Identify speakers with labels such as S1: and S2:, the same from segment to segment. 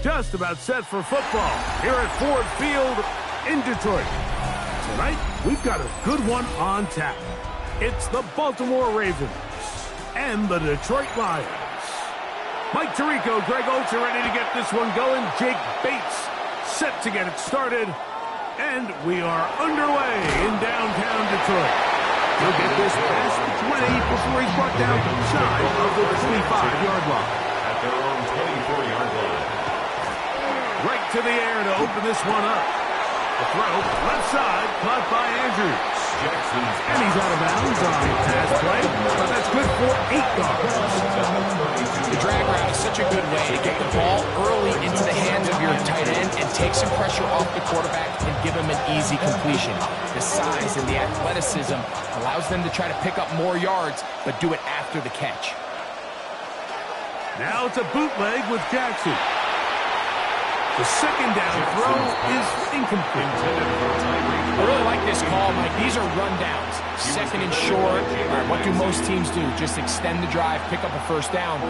S1: Just about set for football here at Ford Field in Detroit. Tonight, we've got a good one on tap. It's the Baltimore Ravens and the Detroit Lions. Mike Tirico, Greg Olsen ready to get this one going. Jake Bates set to get it started. And we are underway in downtown Detroit. He'll get this past the 20 before he's brought down shy of the 25-yard line.
S2: At their own 24-yard line.
S1: Right to the air to open this one up. The throw, left side, caught by Andrews. And he's out of bounds on the pass play, but that's good for 8 yards.
S3: The drag route is such a good way to get the ball early into the hands of your tight end and take some pressure off the quarterback and give him an easy completion. The size and the athleticism allows them to try to pick up more yards, but do it after the catch.
S1: Now it's a bootleg with Jackson. The second down throw is incomplete.
S3: I really like this call, Mike. These are rundowns. Second and short. All right, what do most teams do? Just extend the drive, pick up a first down.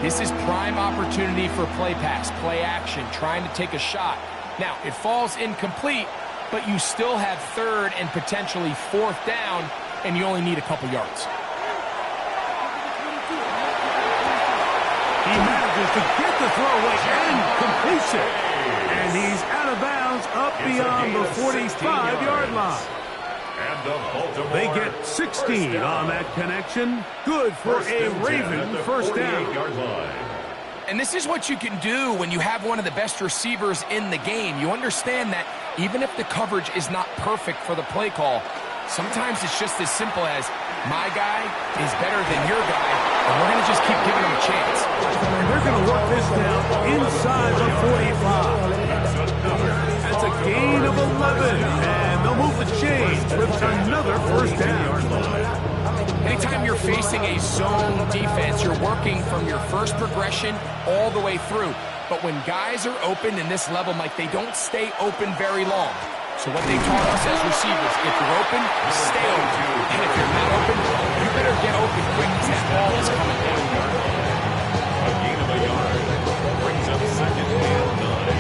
S3: This is prime opportunity for play pass, play action, trying to take a shot. Now, it falls incomplete, but you still have third and potentially fourth down, and you only need a couple yards.
S1: He manages to get the throwaway and completes it. And he's out of bounds up beyond the 45-yard line. They get 16 on that connection. Good for a Raven first down.
S3: And this is what you can do when you have one of the best receivers in the game. You understand that even if the coverage is not perfect for the play call, sometimes it's just as simple as my guy is better than your guy, and we're going to just keep giving him a chance.
S1: And they're going to work this down inside the 45. That's a gain of 11, and they'll move the chains with another first down.
S3: Anytime you're facing a zone defense, you're working from your first progression all the way through. But when guys are open in this level, Mike, they don't stay open very long. So what they taught us as receivers, if you're open, stay open. And if you're not open, you better get open quick because that ball is coming down.
S2: A gain of a yard brings up second and 9.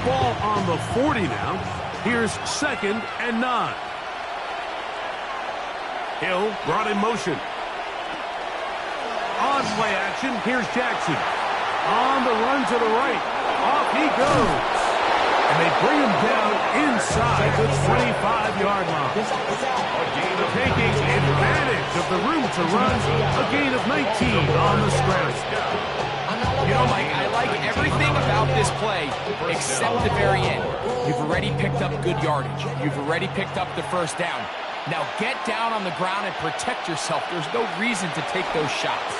S1: Ball on the 40 now. Here's second and 9. Hill brought in motion. On play action, here's Jackson. On the run to the right. Off he goes. And they bring him down inside the 25-yard line. Taking advantage of the room to run. A gain of 19 on the scramble.
S3: You know, Mike, I like everything about this play except the very end. You've already picked up good yardage. You've already picked up the first down. Now get down on the ground and protect yourself. There's no reason to take those shots.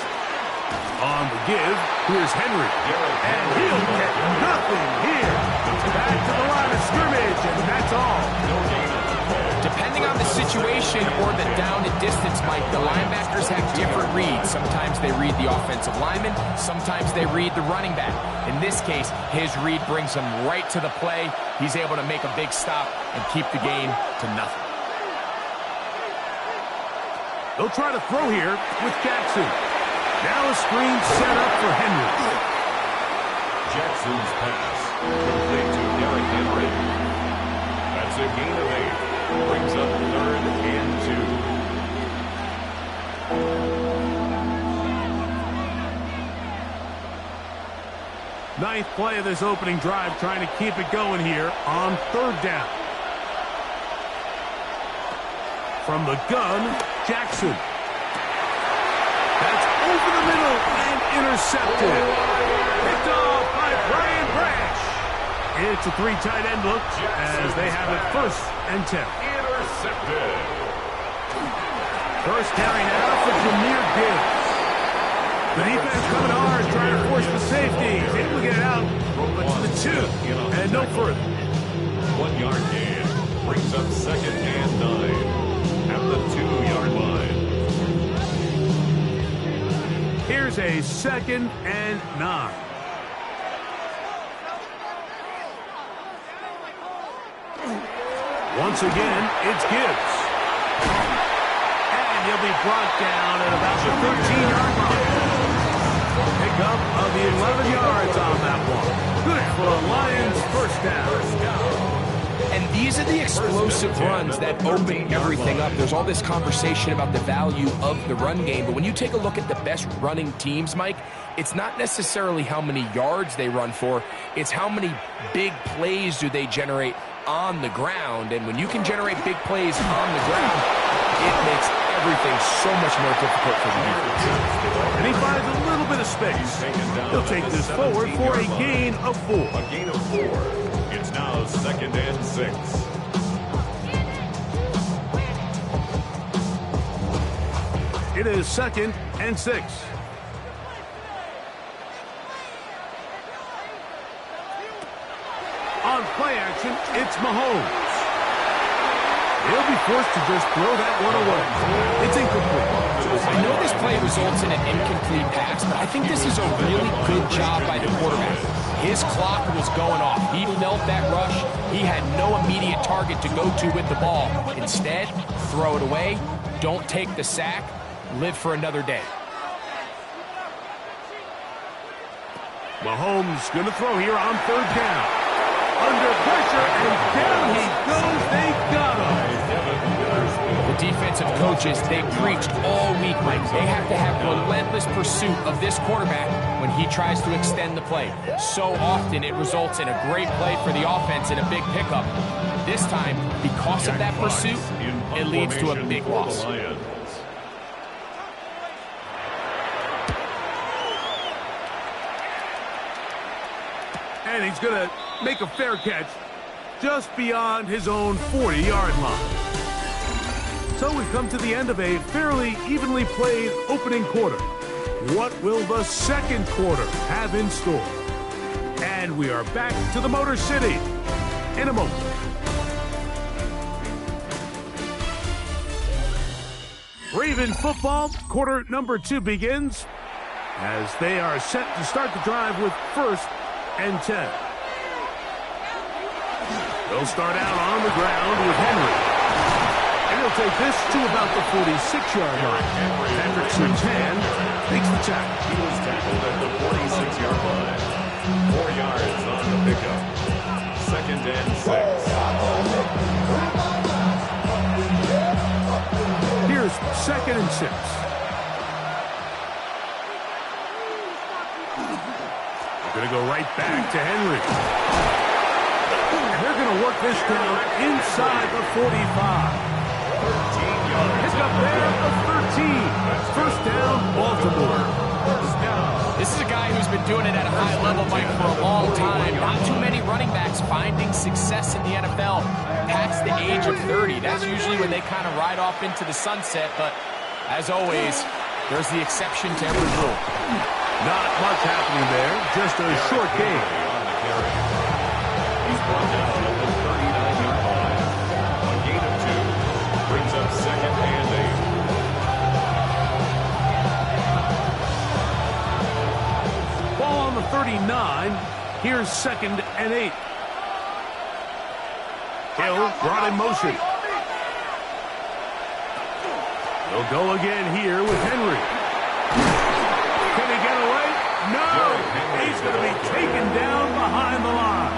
S1: On the give, here's Henry. And he'll get nothing here. Back to the line of scrimmage, and that's all.
S3: Depending on the situation or the down and distance, Mike, the linebackers have different reads. Sometimes they read the offensive lineman. Sometimes they read the running back. In this case, his read brings him right to the play. He's able to make a big stop and keep the game to nothing.
S1: They'll try to throw here with Jackson. Now a screen set up for Henry.
S2: Jackson's pass complete to Derrick Henry. That's a gain of 8. Brings up third and 2.
S1: Ninth play of this opening drive, trying to keep it going here on third down. From the gun, Jackson. That's over And intercepted. Picked off by Brian Branch. It's a 3 tight end look as they have it 1st and 10.
S2: Intercepted.
S1: First carry now for Jahmyr Gibbs. The defense coming hard, trying to force the safety. He's able to get it out, but to the 2 and no further.
S2: 1 yard gain brings up 2nd and 9 at the 2-yard line.
S1: Here's a 2nd and 9. Once again, it's Gibbs. And he'll be brought down at about the 13-yard line. Pickup of the 11 yards on that one. Good for the Lions' 1st down.
S3: And these are the explosive runs that open everything up. There's all this conversation about the value of the run game, but when you take a look at the best running teams, Mike, it's not necessarily how many yards they run for, it's how many big plays do they generate on the ground. And when you can generate big plays on the ground, it makes everything so much more difficult for the defense.
S1: And he finds a little bit of space. He'll take this forward for a gain of 4.
S2: A gain of 4. It's now 2nd and 6.
S1: It is 2nd and 6. On play action, it's Mahomes. He'll be forced to just throw that one away. It's incomplete.
S3: I know this play results in an incomplete pass, but I think this is a really good job by the quarterback. His clock was going off. He felt that rush. He had no immediate target to go to with the ball. Instead, throw it away. Don't take the sack. Live for another day.
S1: Mahomes going to throw here on 3rd down. Under pressure, and down he goes. They got him.
S3: The defensive coaches, they preached all week, Mike. They have to have relentless pursuit of this quarterback when he tries to extend the play. So often it results in a great play for the offense and a big pickup. This time, because of that pursuit, it leads to a big loss.
S1: And he's going to make a fair catch just beyond his own 40-yard line. So we've come to the end of a fairly evenly played opening quarter. What will the 2nd quarter have in store? And we are back to the Motor City in a moment. Raven football, quarter number 2 begins as they are set to start the drive with 1st and 10. They'll start out on the ground with Henry. And he'll take this to about the 46-yard line. Patrick Surtain takes the tackle.
S2: He was tackled at the 46-yard line. 4 yards on the pickup. 2nd and 6.
S1: Here's 2nd and 6. They're going to go right back to Henry. And they're going to work this down inside the 45.
S2: 13 yards.
S1: Pick up there of 13. 1st down, Baltimore.
S3: This is a guy who's been doing it at a high level, Mike, for a long time. Not too many running backs finding success in the NFL past the age of 30. That's usually when they kind of ride off into the sunset, but as always, there's the exception to every rule.
S1: Not much happening there, just a short game.
S2: On the carry. He's brought down at the 39-yard line. A gain of 2 brings up 2nd and 8.
S1: Ball on the 39. Here's 2nd and 8. Hill brought in motion. They'll go again here with Henry. Can he get away? No! He's going to be taken down behind the line.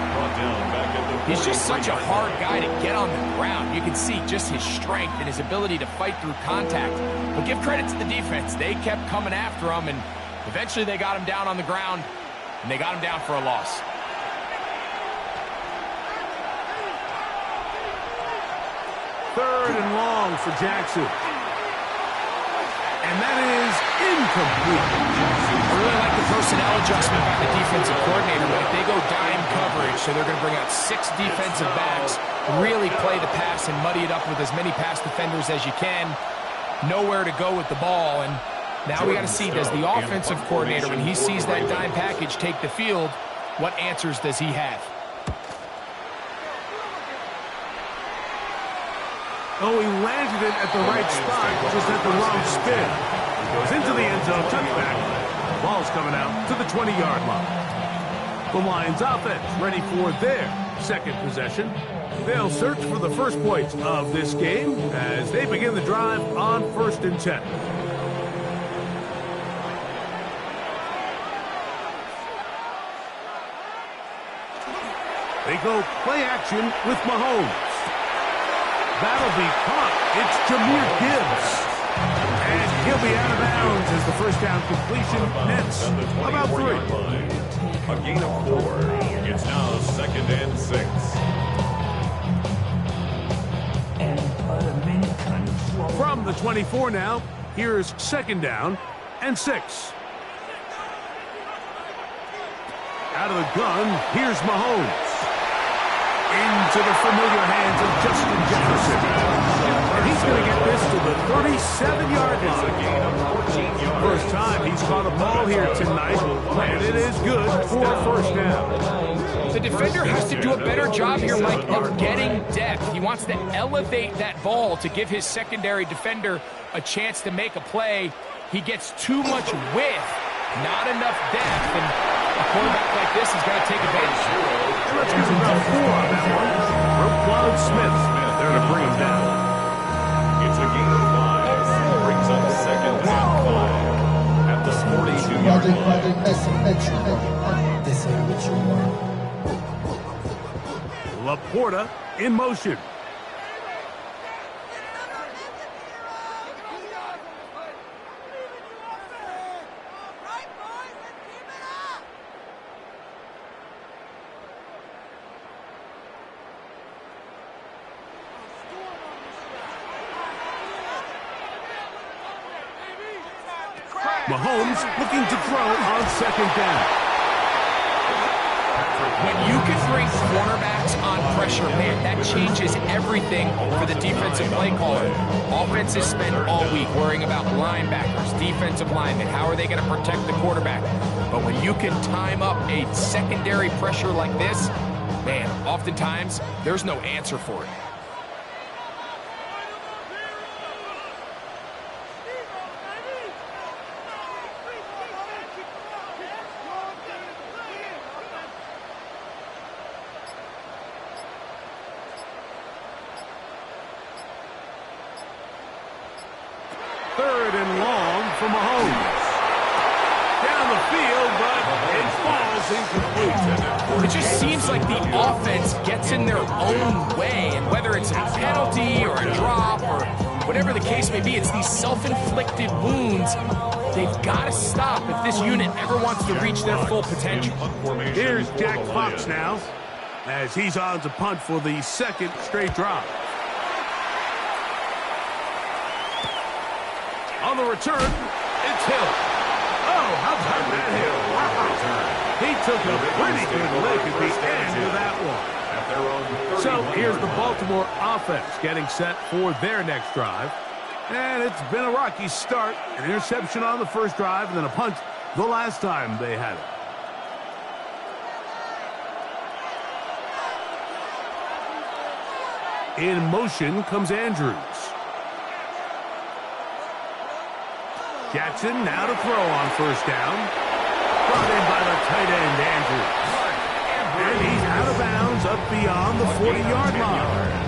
S3: He's just such a hard guy to get on the ground. You can see just his strength and his ability to fight through contact. But give credit to the defense. They kept coming after him, and eventually they got him down on the ground, and they got him down for a loss.
S1: Third and long for Jackson. And that is incomplete.
S3: I really like the personnel adjustment by the defensive coordinator. But if they go dime coverage, so they're going to bring out 6 defensive backs, really play the pass and muddy it up with as many pass defenders as you can. Nowhere to go with the ball. And now we got to see, does the offensive coordinator, when he sees that dime package take the field, what answers does he have?
S1: Oh, he landed it at the right spot, just at the wrong spin. He goes into the end zone, touchback. Ball's coming out to the 20-yard line. The Lions offense ready for their second possession. They'll search for the first points of this game as they begin the drive on 1st and 10. They go play action with Mahomes. That'll be caught. It's Jahmyr Gibbs. And he'll be out of bounds as the first down completion nets about 3.
S2: A gain of 4. It's now 2nd and 6.
S1: From the 24 now, here's 2nd down and 6. Out of the gun, here's Mahomes. Into the familiar hands of Justin Jefferson. And he's going to get this to the 37-yard line. First time he's caught a ball here tonight, and it is good for a first down.
S3: The defender has to do a better job here, Mike, of getting depth. He wants to elevate that ball to give his secondary defender a chance to make a play. He gets too much width, not enough depth, and a quarterback like this is going to take advantage.
S1: And let's get about 4 on that one. Roquan Smith there to bring him down.
S2: It's a gain of 5. Brings up 2nd and 5 at the 42-yard line.
S4: This ain't what you want.
S1: Laporta in motion. Mahomes looking to throw on 2nd down.
S3: When you can bring cornerbacks on pressure, man, that changes everything for the defensive play caller. Offenses spend all week worrying about linebackers, defensive linemen. How are they going to protect the quarterback? But when you can time up a secondary pressure like this, man, oftentimes there's no answer for it.
S1: Third and long for Mahomes. Down the field, but it falls incomplete.
S3: It just seems like the offense gets in their own way, and whether it's a penalty or a drop or whatever the case may be, it's these self-inflicted wounds. They've got to stop if this unit ever wants to reach their full potential.
S1: Here's Jack Fox now as he's on to punt for the 2nd straight drive. On the return, it's Hill. Oh, how about that Hill? Wow. He took a pretty good lick at the end of that one. So here's the Baltimore offense getting set for their next drive. And it's been a rocky start. An interception on the first drive and then a punt the last time they had it. In motion comes Andrews. Jackson now to throw on 1st down. Brought in by the tight end, Andrews. And he's out of bounds up beyond the 40-yard line.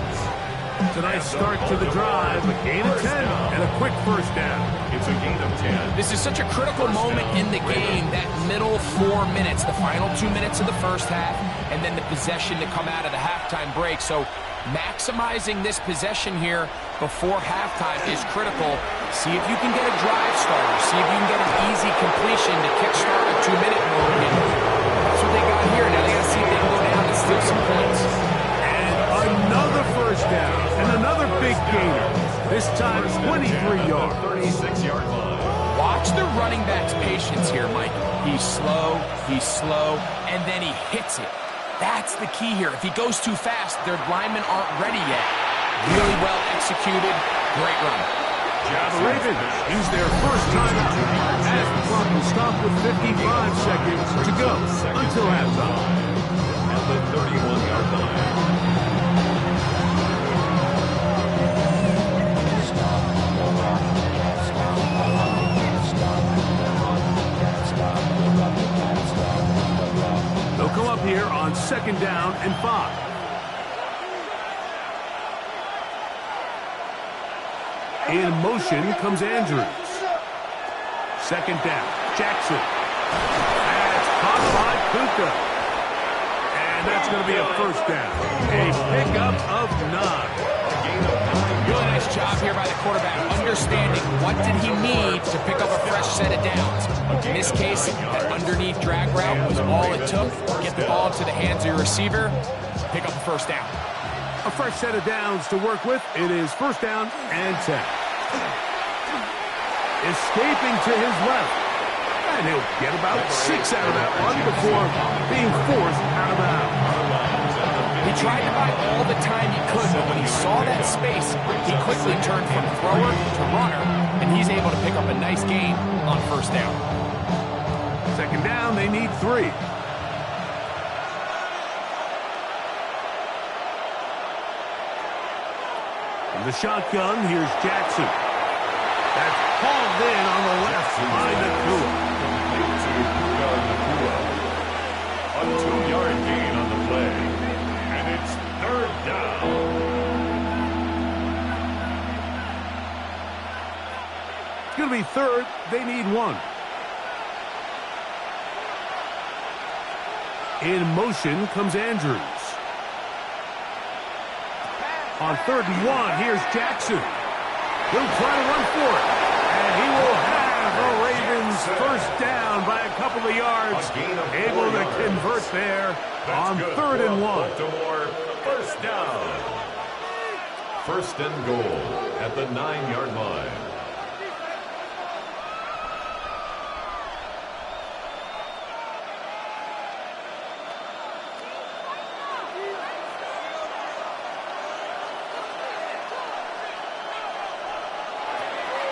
S1: It's a nice start to the drive, a gain of 10 and a quick first down.
S2: It's a gain of 10.
S3: This is such a critical moment in the game, that middle 4 minutes, the final 2 minutes of the first half, and then the possession to come out of the halftime break. So maximizing this possession here before halftime is critical. See if you can get a drive starter. See if you can get an easy completion to kickstart a 2-minute mode. And that's what they got here. Now they got to see if they can go down and steal some points.
S1: And another first down and another big gainer. This time 23 yards.
S2: 36-yard line.
S3: Watch the running back's patience here, Mike. He's slow, and then he hits it. That's the key here. If he goes too fast, their linemen aren't ready yet. Really well executed. Great run.
S1: The Ravens use their first timeout as the clock will stop with 55 seconds to go until halftime.
S2: At the 31-yard line.
S1: They'll come up here on 2nd down and 5. In motion comes Andrews. 2nd down, Jackson. That's caught by Puka. And that's going to be a first down. A pickup of 9.
S3: Really nice job here by the quarterback, understanding what did he need to pick up a fresh set of downs. In this case, that underneath drag route was all it took. Get the ball into the hands of your receiver, pick up a first down.
S1: A fresh set of downs to work with. It is 1st down and 10. Escaping to his left. And he'll get about 6 out of that one before being forced out of bounds.
S3: He tried to buy all the time he could, but when he saw that space, he quickly turned from thrower to runner, and he's able to pick up a nice gain on 1st down.
S1: 2nd down, they need 3. In the shotgun, here's Jackson. That's hauled in on the left by Nacua.
S2: A 2-yard gain on the play. And it's 3rd down.
S1: It's going to be 3rd. They need 1. In motion comes Andrews. On 3rd and 1, here's Jackson. He'll try to run for it. And he will have the Ravens first down by a couple of yards. Able to convert there on 3rd and 1.
S2: Baltimore, first down. 1st and goal at the 9-yard line.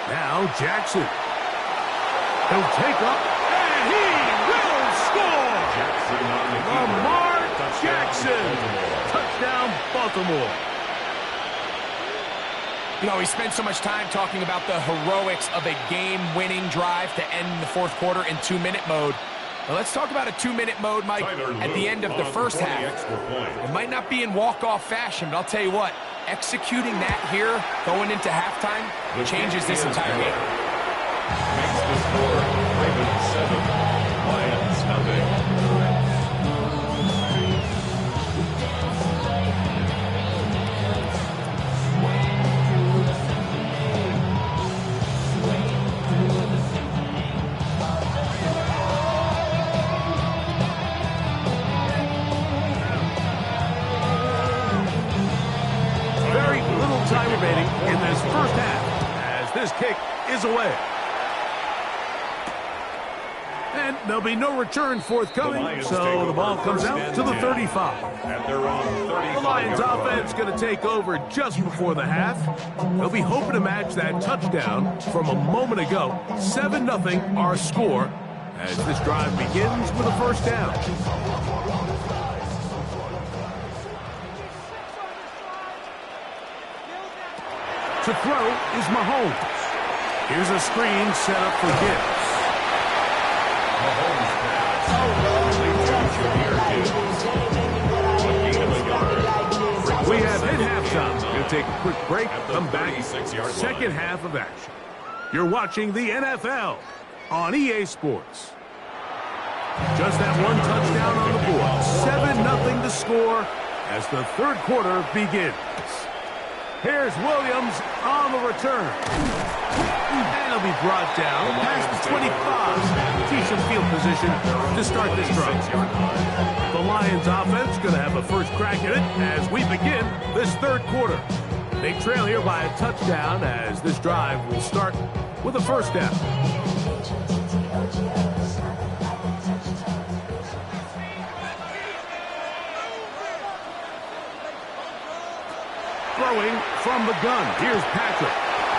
S1: Now Jackson. He'll take up, and he will score! Lamar Jackson. Touchdown, Baltimore.
S3: You know, we spent so much time talking about the heroics of a game-winning drive to end the 4th quarter in 2-minute mode. Now let's talk about a 2-minute mode, Mike, at the end of the first half. It might not be in walk-off fashion, but I'll tell you what, executing that here, going into halftime, changes this entire game.
S2: Makes the score Ravens 7, Lions nothing.
S1: Very little time remaining in this first half as this kick is away. And there'll be no return forthcoming, so the ball comes out to the 35.
S2: At their own 35.
S1: The Lions offense going to take over just before the half. They'll be hoping to match that touchdown from a moment ago. 7-0 our score as this drive begins with a first down. To throw is Mahomes. Here's a screen set up for Gibbs.
S2: Mahomes pass.
S1: We have hit halftime. Going to take a quick break. Come back.
S2: 36-yard
S1: Second
S2: line.
S1: half of action. You're watching the NFL on EA Sports. Just that one touchdown on the board. 7-0 to score as the 3rd quarter begins. Here's Williams on the return. And he'll be brought down past the 25. Decent field position to start this drive. The Lions offense going to have a first crack at it as we begin this 3rd quarter. They trail here by a touchdown as this drive will start with a first down. Throwing from the gun. Here's Patrick.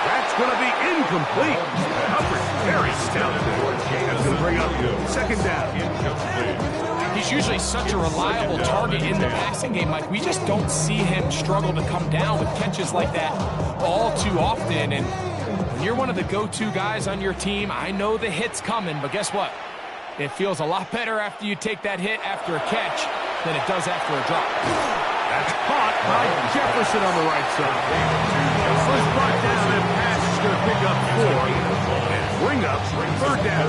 S1: That's going to be incomplete. Coverage very stout there. That's going to bring up second down.
S3: He's usually such a reliable target in the passing game, Mike. We just don't see him struggle to come down with catches like that all too often. And when you're one of the go-to guys on your team, I know the hit's coming, but guess what? It feels a lot better after you take that hit after a catch than it does after a drop.
S1: That's caught by Jefferson on the right side. First brought down, and pass is going to pick up 4 and bring up third down.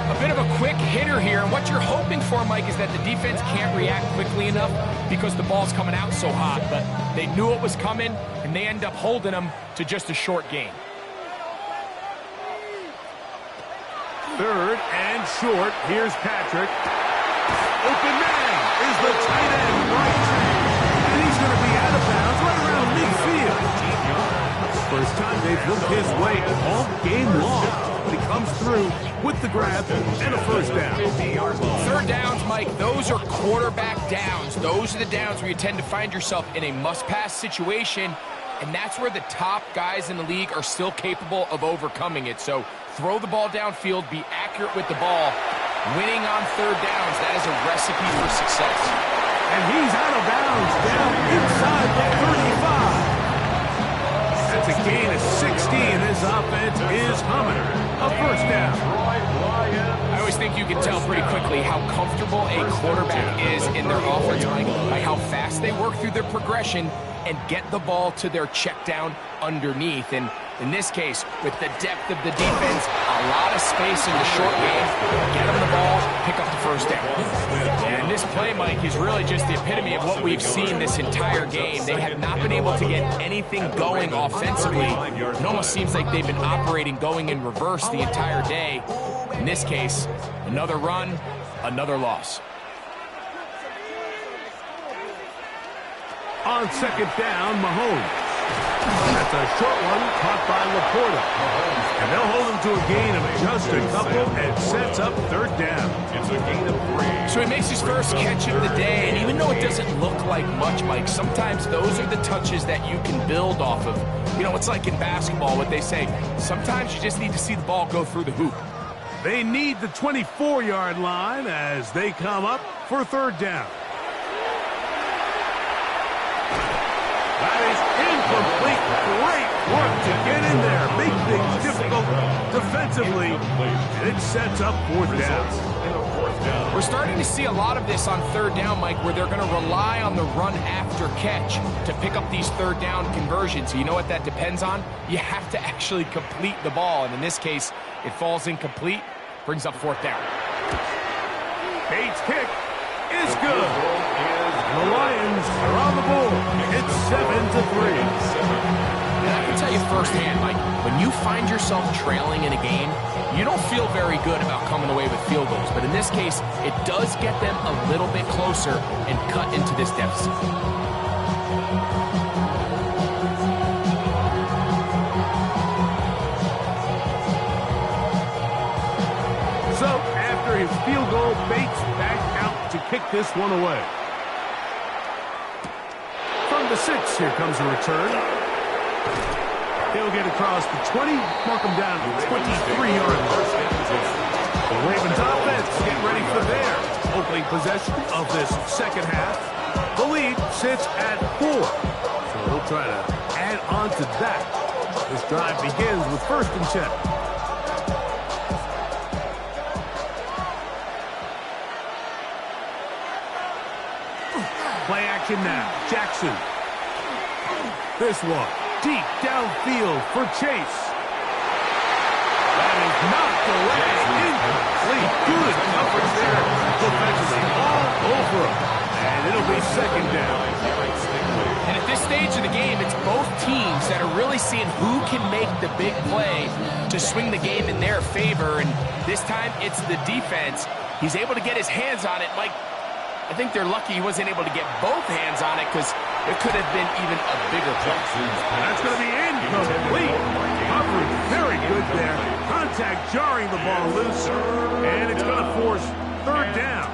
S3: A bit of a quick hitter here, and what you're hoping for, Mike, is that the defense can't react quickly enough because the ball's coming out so hot, but they knew it was coming, and they end up holding them to just a short gain.
S1: Third and short. Here's Patrick. Open man is the tight end right. And he's going to be out of bounds right around midfield. First time they've looked his way all game long. But he comes through with the grab and a first down.
S3: Third downs, Mike, those are quarterback downs. Those are the downs where you tend to find yourself in a must-pass situation, and that's where the top guys in the league are still capable of overcoming it. So throw the ball downfield, be accurate with the ball. Winning on third downs, that is a recipe for success.
S1: And he's out of bounds down inside the 35. That's a gain of 16. This offense is humming. A first down.
S3: I always think you can tell pretty quickly how comfortable a quarterback is in their offense, Mike, by how fast they work through their progression and get the ball to their check down underneath. And in this case, with the depth of the defense, a lot of space in the short game, get them the ball, pick up the first down. And this play, Mike, is really just the epitome of what we've seen this entire game. They have not been able to get anything going offensively. It almost seems like they've been operating going in reverse the entire day. In this case, another run, another loss.
S1: On second down, Mahomes. That's a short one caught by Laporta. And they'll hold him to a gain of just a couple and sets up third down.
S2: It's a gain of 3.
S3: So he makes his first catch of the day, and even though it doesn't look like much, Mike, sometimes those are the touches that you can build off of. You know, it's like in basketball, what they say, sometimes you just need to see the ball go through the hoop.
S1: They need the 24-yard line as they come up for third down. That is incomplete. Great work to get in there. Make things difficult defensively. And it sets up fourth down.
S3: We're starting to see a lot of this on third down, Mike, where they're going to rely on the run after catch to pick up these third down conversions. You know what that depends on? You have to actually complete the ball. And in this case, it falls incomplete, brings up fourth down.
S1: Bates' kick is good. And the Lions are on the board. It's 7-3.
S3: And I can tell you firsthand, Mike, when you find yourself trailing in a game, you don't feel very good about coming away with field goals. But in this case, it does get them a little bit closer and cut into this deficit.
S1: So, after his field goal, Bates back out to kick this one away. From the 6, here comes the return. He'll get across the 20, mark him down to 23-yard line. The Ravens offense getting ready for their opening possession of this second half. The lead sits at 4, so he'll try to add on to that. This drive begins with 1st and 10. Play action now. Jackson. This one deep downfield for Chase. That is knocked away. Incomplete. Good coverage there. Defensively all over him. And it'll be second down.
S3: And at this stage of the game, it's both teams that are really seeing who can make the big play to swing the game in their favor. And this time, it's the defense. He's able to get his hands on it. Mike, I think they're lucky he wasn't able to get both hands on it because it could have been even a bigger play.
S1: And that's going to be incomplete. coverage, very good there. Contact jarring the ball loose, and it's going to force third down.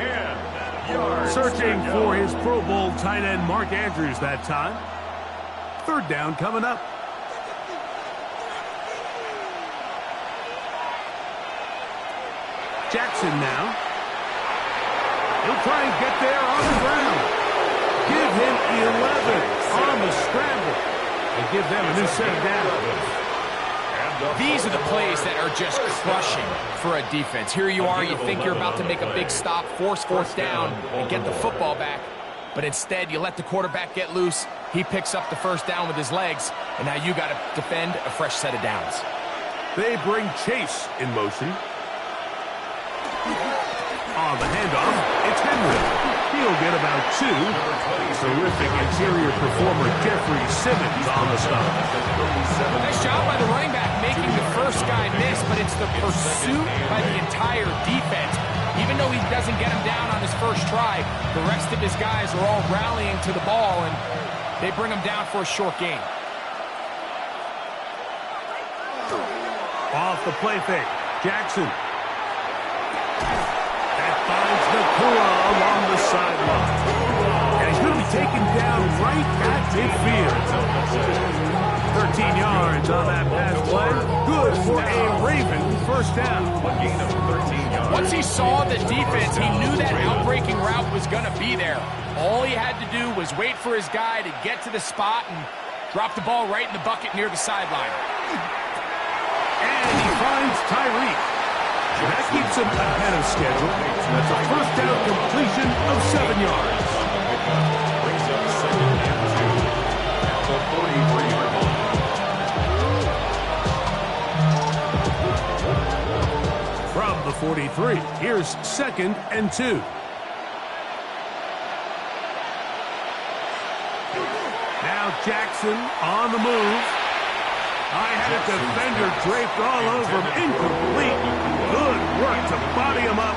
S1: Searching for his Pro Bowl tight end Mark Andrews that time. Third down coming up. Jackson now. He'll try and get there on the ground. Give him 11 on the scramble. And give them a new set of downs.
S3: These are the plays that are just crushing for a defense. Here you are, you think you're about to make a big stop, force fourth down, and get the football back. But instead, you let the quarterback get loose. He picks up the first down with his legs, and now you got to defend a fresh set of downs.
S1: They bring Chase in motion. On the handoff, it's Henry. He'll get about 2. Terrific interior performer Jeffrey Simmons on the stop.
S3: Nice job by the running back making the first guy miss, but it's the pursuit by the entire defense. Even though he doesn't get him down on his first try, the rest of his guys are all rallying to the ball, and they bring him down for a short gain.
S1: Off the play fake, Jackson. Finds Nakua along the sideline. And he's going to be taken down right at midfield. 13 yards on that pass play. Good for a Raven first down. A gain of 13 yards.
S3: Once he saw the defense, he knew that outbreaking route was going to be there. All he had to do was wait for his guy to get to the spot and drop the ball right in the bucket near the sideline.
S1: And he finds Tyreek. That keeps him ahead of schedule. That's a first down completion of 7 yards.
S2: Brings up second and 2 at the 43-yard line.
S1: From the 43, here's second and 2. Now Jackson on the move. I had a defender draped all over him. Incomplete. Good work to body him up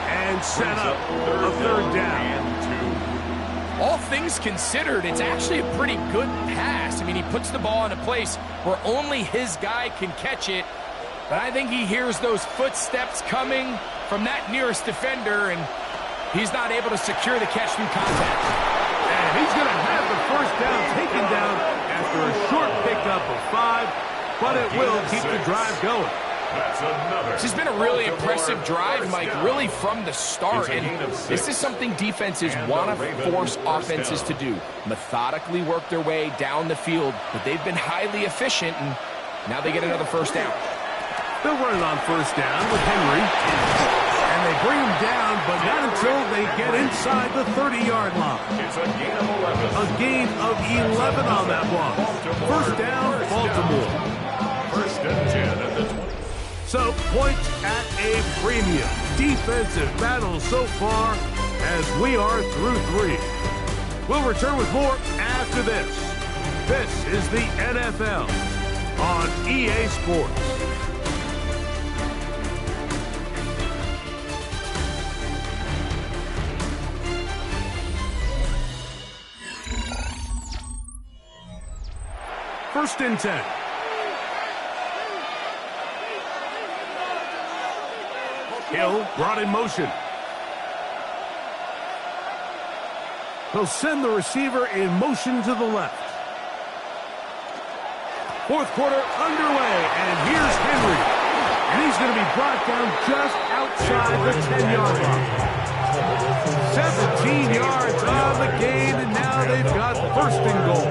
S1: and set up a third down.
S3: All things considered, it's actually a pretty good pass. I mean, he puts the ball in a place where only his guy can catch it. But I think he hears those footsteps coming from that nearest defender, and he's not able to secure the catch through contact.
S1: And he's going to have the first down taken down after a short pickup of 5, but it will keep the drive going.
S3: This has been a really impressive drive, Mike, really from the start. And this is something defenses want to force offenses to do. Methodically work their way down the field, but they've been highly efficient, and now they get another first down.
S1: They'll run it on first down with Henry. And they bring him down, but not until they get inside the 30-yard line.
S2: It's a gain of 11.
S1: A gain of 11 on that one. First down, Baltimore.
S2: First and 10 at the 20.
S1: So, points at a premium. Defensive battle so far as we are through 3. We'll return with more after this. This is the NFL on EA Sports. First and 10. Hill brought in motion. He'll send the receiver in motion to the left. Fourth quarter underway, and here's Henry. And he's going to be brought down just outside the 10-yard line. 17 yards on the gain, and now they've got first and goal.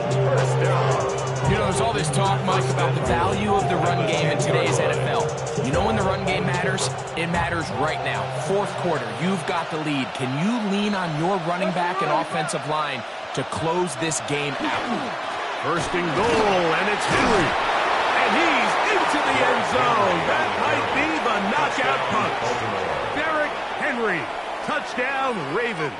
S3: You know, there's all this talk, Mike, about the value of the run game in today's NFL. You know when the run game matters? It matters right now. Fourth quarter, you've got the lead. Can you lean on your running back and offensive line to close this game out?
S1: First and goal, and it's Henry. And he's into the end zone. That might be the knockout punch. Derrick Henry, touchdown Ravens.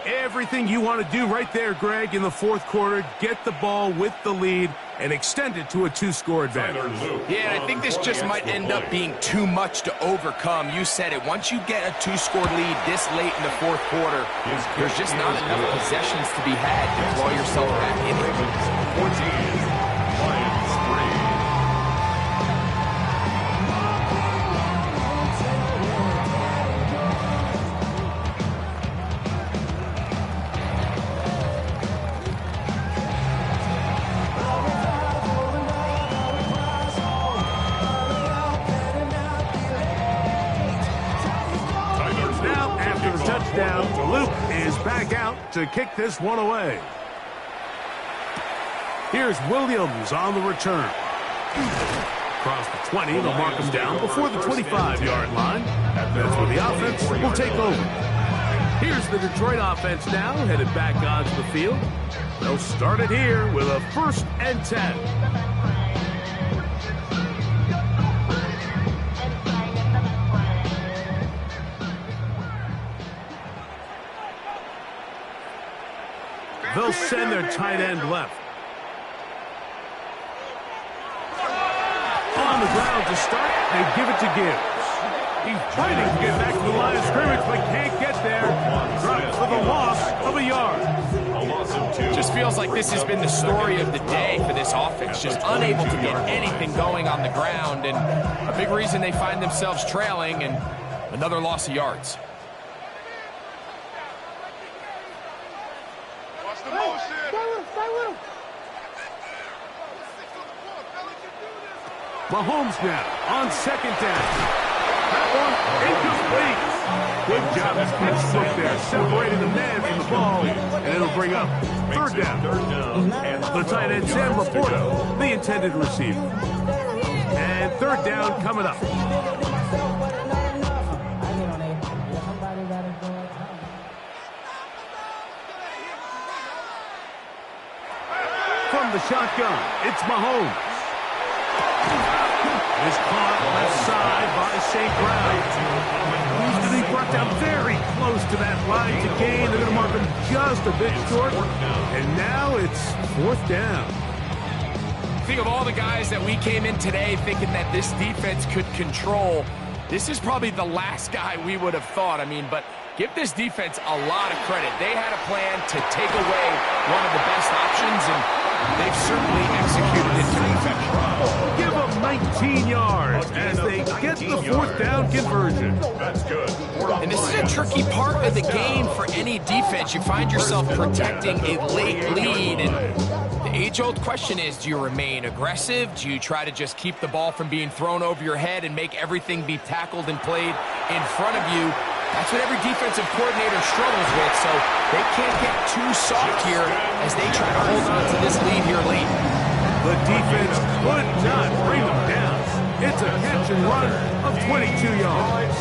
S1: Everything you want to do right there, Greg, in the fourth quarter. Get the ball with the lead and extend it to a 2-score advantage.
S3: Yeah, and I think this just might end up being too much to overcome. You said it. Once you get a 2-score lead this late in the fourth quarter, there's just not enough possessions to be had to draw yourself back in it.
S1: to kick this one away. Here's Williams on the return. Across the 20, they'll mark him down before the 25-yard line. That's where the offense will take over. Here's the Detroit offense now, headed back onto the field. They'll start it here with a 1st and 10. They'll send their tight end left. On the ground to start, they give it to Gibbs. He's trying to get back to the line of scrimmage, but can't get there. Dropped for the loss of a yard.
S3: Just feels like this has been the story of the day for this offense. Just unable to get anything going on the ground, and a big reason they find themselves trailing, and another loss of yards.
S1: Mahomes now on 2nd down. That one incomplete. Good job as catch there, separating the man from the ball, and it'll bring up 3rd down. The tight end Sam Laporta, the intended receiver. And 3rd down coming up. From the shotgun, it's Mahomes. Is caught left side by St. Brown. He's going to be brought down very close to that line to gain. They're going to mark him just a bit short. And now it's 4th down.
S3: Think of all the guys that we came in today thinking that this defense could control. This is probably the last guy we would have thought. I mean, but give this defense a lot of credit. They had a plan to take away one of the best options, and they've certainly executed it to perfection.
S1: Give them 19 yards as they get the 4th down conversion.
S2: That's good.
S3: And this is a tricky part of the game for any defense. You find yourself protecting a late lead, and the age-old question is, do you remain aggressive? Do you try to just keep the ball from being thrown over your head and make everything be tackled and played in front of you? That's what every defensive coordinator struggles with, so they can't get too soft here as they try to hold on to this lead here late.
S1: The defense could not bring them down. It's a catch and run of 22 yards.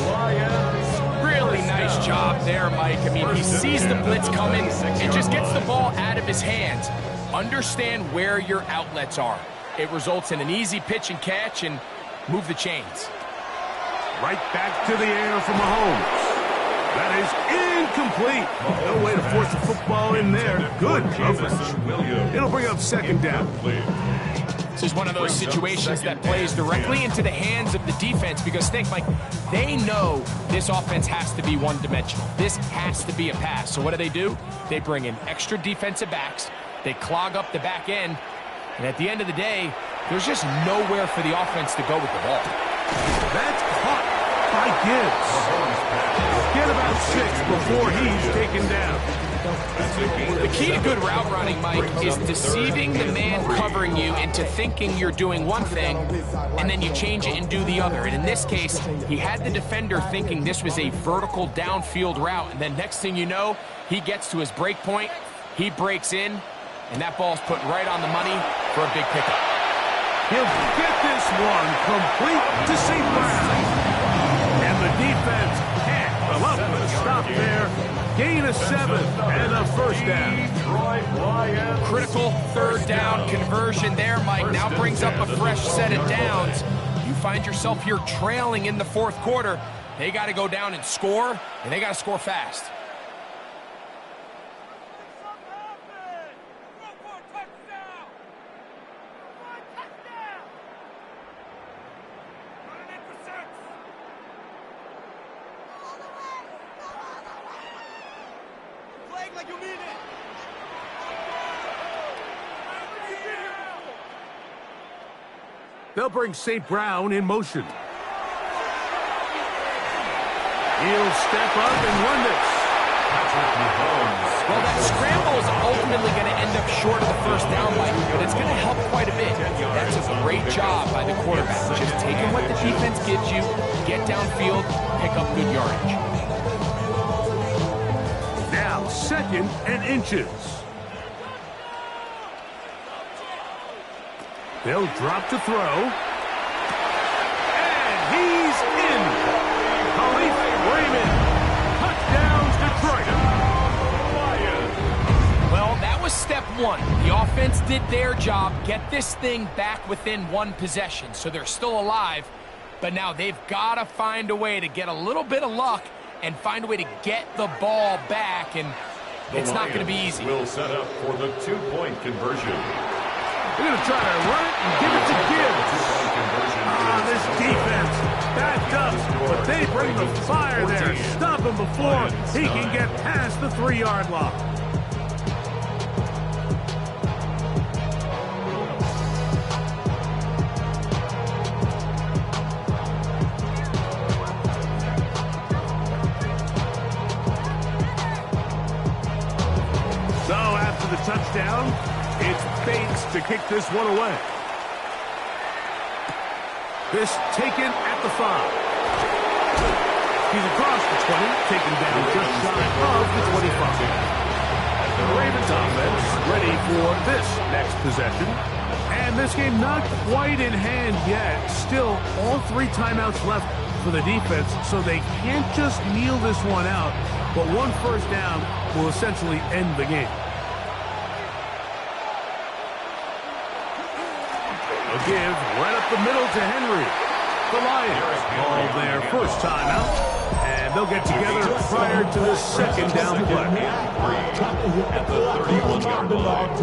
S3: Really nice job there, Mike. I mean, he sees the blitz coming and just gets the ball out of his hands. Understand where your outlets are. It results in an easy pitch and catch and move the chains.
S1: Right back to the air for Mahomes. That is incomplete. No way to force the football in there. Good coverage. It'll bring up 2nd down.
S3: This is one of those situations that plays directly into the hands of the defense because think, Mike, they know this offense has to be one-dimensional. This has to be a pass. So what do? They bring in extra defensive backs. They clog up the back end. And at the end of the day, there's just nowhere for the offense to go with the ball.
S1: That's caught by Gibbs. Get about 6 before he's taken down.
S3: The key to good route running, Mike, is deceiving the man covering you into thinking you're doing one thing, and then you change it and do the other. And in this case, he had the defender thinking this was a vertical downfield route, and then next thing you know, he gets to his break point, he breaks in, and that ball's put right on the money for a big pickup.
S1: He'll get this one complete to St. Brown. And the defense can't come up with a stop there. Gain of 7 and a 1st down.
S3: Critical 3rd down conversion there, Mike. Now brings up a fresh set of downs. You find yourself here trailing in the 4th quarter. They got to go down and score, and they got to score fast.
S1: They'll bring St. Brown in motion. He'll step up and run this.
S3: Well, that scramble is ultimately going to end up short of the 1st down, Mike, but it's going to help quite a bit. That's a great job by the quarterback. Just taking what the defense gives you, get downfield, pick up good yardage.
S1: Now 2nd and inches. They'll drop to throw. And he's in. Khalif Raymond. Touchdowns, Detroit.
S3: Well, that was step one. The offense did their job, get this thing back within one possession, so they're still alive. But now they've got to find a way to get a little bit of luck and find a way to get the ball back, and it's not going to be easy.
S2: Will set up for the 2-point conversion.
S1: They're going to try to run it and give it to Gibbs. This defense backed up, but they bring the fire there. Stop him before he can get past the 3-yard line. So after the touchdown, it's Bates to kick this one away. This taken at the 5. He's across the 20, taken down just shy of the 25. The Ravens offense ready for this next possession. And this game not quite in hand yet. Still, all 3 timeouts left for the defense, so they can't just kneel this one out. But 1 first down will essentially end the game. A give right up the middle to Henry. The Lions call their first timeout, and they'll get together prior to the 2nd down play.
S2: At the 31-yard line.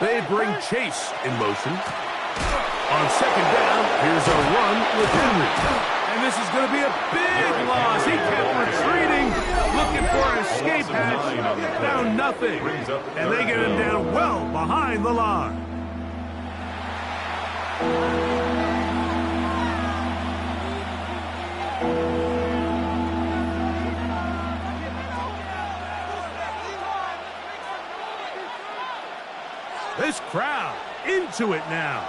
S1: They bring Chase in motion. On 2nd down, here's a run with Henry. And this is going to be a big loss. He kept retreating, looking for an escape hatch. Found nothing. And they get him down well behind the line. This crowd into it now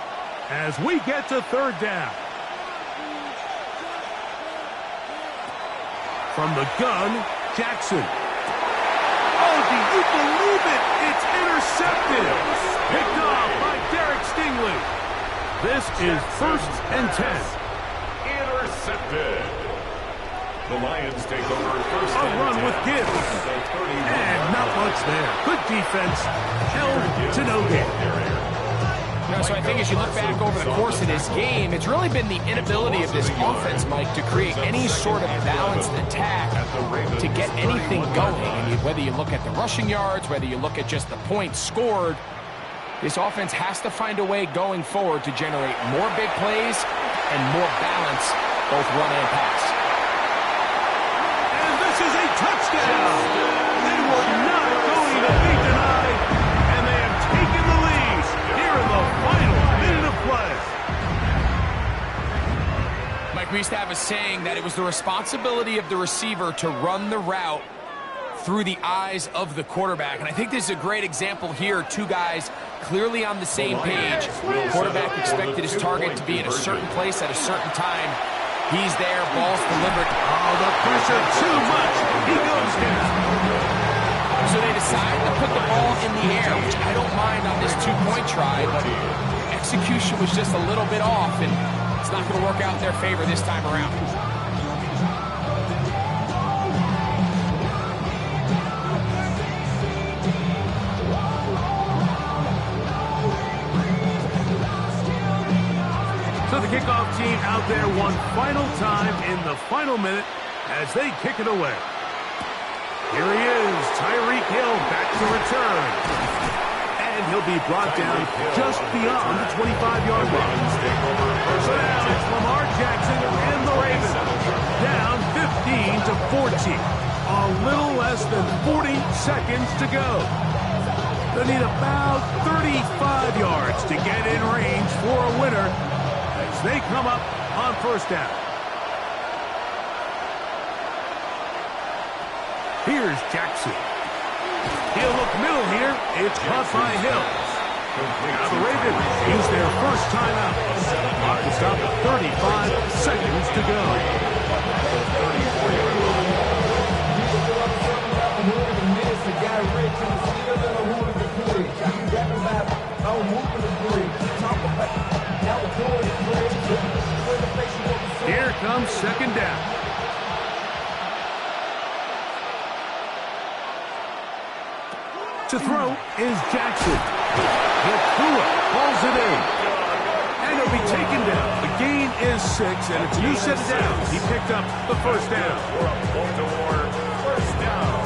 S1: as we get to 3rd down. From the gun, Jackson. Oh, do you believe it? It's intercepted. Picked off by Derek Stingley. This is 1st and 10.
S2: Intercepted. The Lions take over 1st
S1: A
S2: and
S1: run
S2: 10.
S1: with Gibbs. And not much there. Good defense. Held to no gain.
S3: So I think as you look back over the course of this game, it's really been the inability of this offense, Mike, to create any sort of balanced attack to get anything going. And whether you look at the rushing yards, whether you look at just the points scored, this offense has to find a way going forward to generate more big plays and more balance, both run and pass.
S1: And this is a touchdown. They were not going to be denied, and they have taken the lead here in the final minute of play.
S3: Mike, we used to have a saying that it was the responsibility of the receiver to run the route through the eyes of the quarterback. And I think this is a great example here. 2 guys clearly on the same page. The quarterback expected his target to be in a certain place at a certain time. He's there, ball's delivered.
S1: Oh, the pressure too much. He goes down.
S3: So they decide to put the ball in the air, which I don't mind on this 2-point try, but execution was just a little bit off, and it's not going to work out in their favor this time around.
S1: So the kickoff team out there one final time in the final minute as they kick it away. Here he is, Tyreek Hill back to return. And he'll be brought down just beyond the 25-yard line. So now it's Lamar Jackson and the Ravens down 15-14. A little less than 40 seconds to go. They need about 35 yards to get in range for a winner as they come up on 1st down. Here's Jackson. He'll look middle here. It's caught by Hill. Now the Ravens use their first timeout. Clock is up at 35 seconds to go. Here comes second down. To throw is Jackson. Nakua pulls it in. And he'll be taken down. The gain is 6, and it's a new set of downs. He picked up the first down.
S2: Baltimore, first down.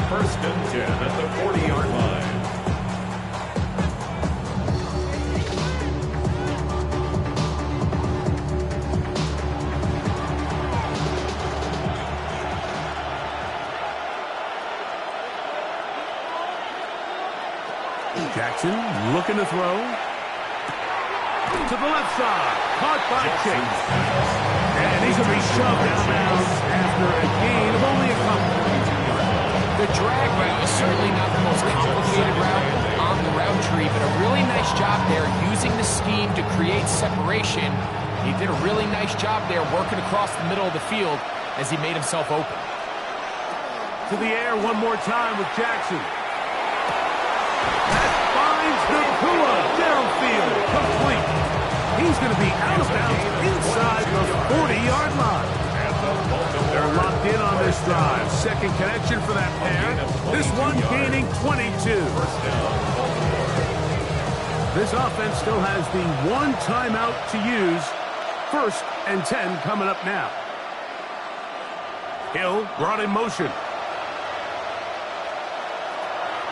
S2: First and 10 at the 40-yard line.
S1: Jackson looking to throw. To the left side. Caught by Chase. And he's going to be shoved out of bounds after a gain of only a couple.
S3: The drag route is certainly not the most complicated route on the route tree, but a really nice job there using the scheme to create separation. He did a really nice job there working across the middle of the field as he made himself open.
S1: To the air one more time with Jackson. That finds Nakua downfield, complete. He's going to be out of bounds inside the 40-yard line. They're locked in on this drive. Second connection for that pair. This one gaining 22. This offense still has the one timeout to use. First and 10 coming up now. Hill brought in motion.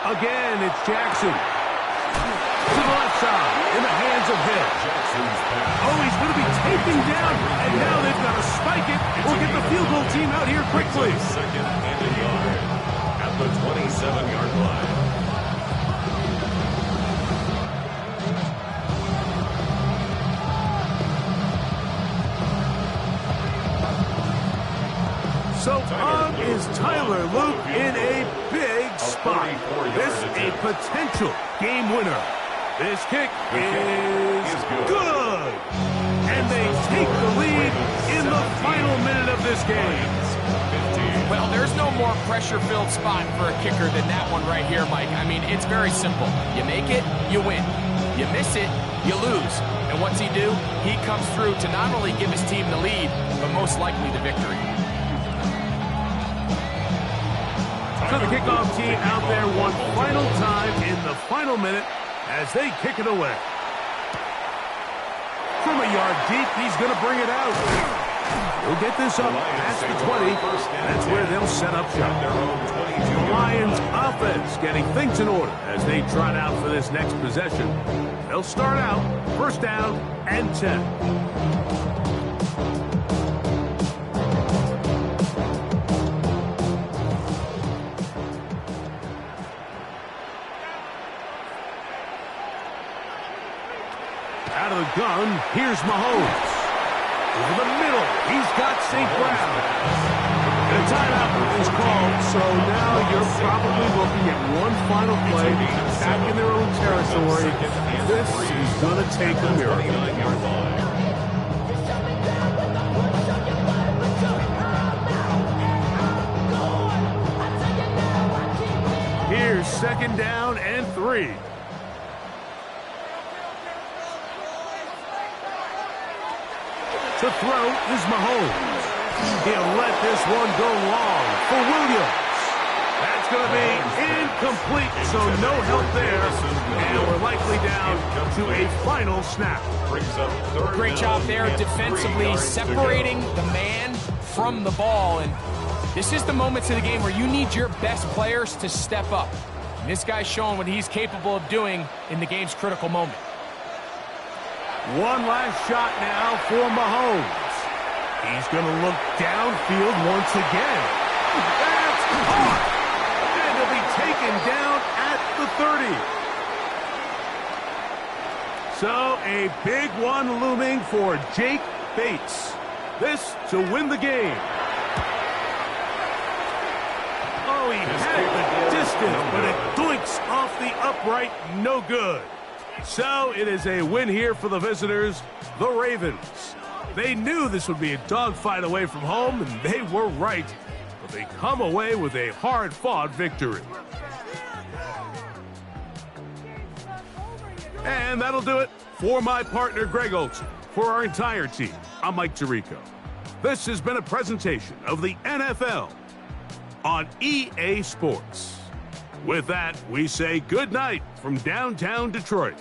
S1: Again, it's Jackson. To the left side, in the hands of Hill. Oh, he's going to be taken down, and now they've got to spike it. We'll get the field goal team out here quickly.
S2: Second and a yard at the 27-yard line.
S1: So on is Tyler Luke in a big spot. This a potential game winner. This kick is good. And they take the lead in the final minute of this game.
S3: Well, there's no more pressure-filled spot for a kicker than that one right here, Mike. I mean, it's very simple. You make it, you win. You miss it, you lose. And what's he do? He comes through to not only give his team the lead, but most likely the victory.
S1: So the kickoff team out there one final time in the final minute as they kick it away. From a yard deep, he's going to bring it out. We'll get this up past the 20. That's where they'll set up shop. The Lions offense getting things in order as they trot out for this next possession. They'll start out first down and 10. Out of the gun, here's Mahomes. Over the middle, he's got St. Brown. And a timeout is called, so now you're probably looking at one final play back in their own territory. This is going to take a miracle. Here's second down and 3. To throw is Mahomes. He'll let this one go long for Williams. That's going to be incomplete, so no help there. And we're likely down to a final snap.
S3: Great job there defensively, separating the man from the ball. And this is the moments of the game where you need your best players to step up. And this guy's showing what he's capable of doing in the game's critical moment.
S1: One last shot now for Mahomes. He's going to look downfield once again. That's caught. And he'll be taken down at the 30. So a big one looming for Jake Bates. This to win the game. upright, no good. So it is a win here for the visitors, the Ravens. They knew this would be a dogfight away from home, and they were right. But they come away with a hard-fought victory. And that'll do it for my partner, Greg Olson. For our entire team, I'm Mike Tirico. This has been a presentation of the NFL on EA Sports. With that, we say good night from downtown Detroit.